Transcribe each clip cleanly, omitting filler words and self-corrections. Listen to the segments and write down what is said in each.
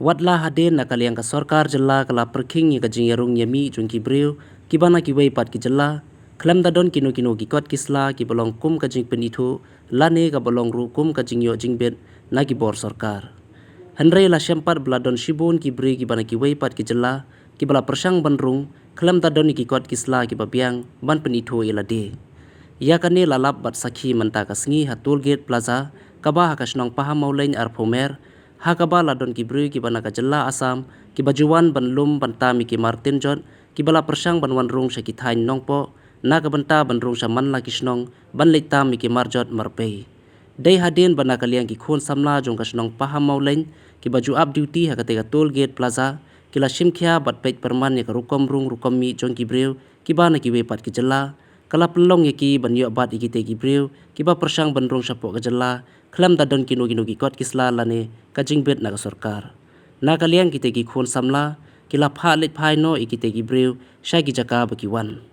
Watla haden na kaliang ka sarkar jala kala perking ya kajing yarung yami jungki breu kibana kiwei pat ki jala klam dadon kino ki kot kisla ki bolong kum kajing penithu lane ka bolong ru kum kajing yo jingbet na ki bor sarkar Henry la syampat bladon shibun ki bre ki bana kiwei pat ki jala ki bala persang banrung klam dadon ki kot kisla ki babiang ban penithu ilade ya kane lalap bat sakhi manta ka sngi hatul gate plaza kaba hakasnong paham maulain ar phomer hakaba ladon ki bru ki bana ka jalla asam ki bajuan banlum bantami ki martin jot ki bala persang banwan rung sa ki thain nongpo na ka banta banrung sa manla kisnong banleitam ki marjot marpei dei haden bana kaliang ki khon samla jong kasnong paham maulain ki baju up duty hakate ka toll gate plaza kila simkhia bat pek perman ya ka rukom rung rukom mi jong ki breu ki bana ki wepat ki jalla kala pelong yaki banyo bat ikite ki breu ki ba persang banrung sapo ka jalla klam dadon kino ki kot kisla lane kajing bet na ka sarkar na kaliang kite ki khon samla kila pha let phai no ikite ki breu sha ki jaka ba ki wan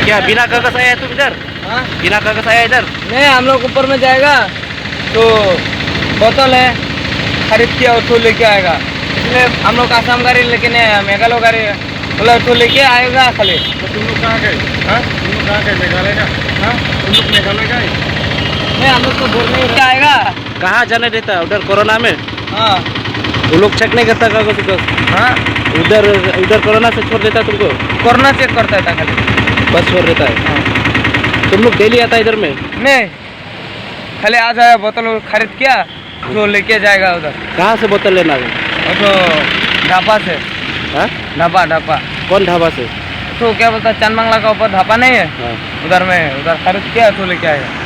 क्या बिना कागज आया तुम इधर बिना कागज आया इधर नहीं हम लोग ऊपर में जाएगा तो बोतल है खरीद के और तो लेके आएगा इसलिए हम लोग आसाम गाड़ी लेके नहीं आया मेघालय गाड़ी मतलब तो लेके आएगा खाली। तो तुम लोग कहाँ गए? तुम लोग कहाँ गए? मेघालय का? तुम लोग मेघालय गए? नहीं हम लोग तो बोल नहीं आएगा। कहाँ जाने देता है उधर कोरोना में? हाँ वो लोग चेक नहीं करता कागज उधर? हाँ उधर कोरोना से छोड़ देता तुमको? कोरोना चेक करता है खाली बस छोड़ देता है। हाँ। तुम लोग डेली आता है इधर में? नहीं खाली आ जाए बोतल खरीद किया तो लेके जाएगा उधर। कहाँ से बोतल लेना है? और तो ढाबा से। हाँ? ढाबा कौन ढाबा से? तो क्या बोलता है चांद बांग्ला का ऊपर ढाबा नहीं है? हाँ। उधर खरीद किया तो लेके आएगा।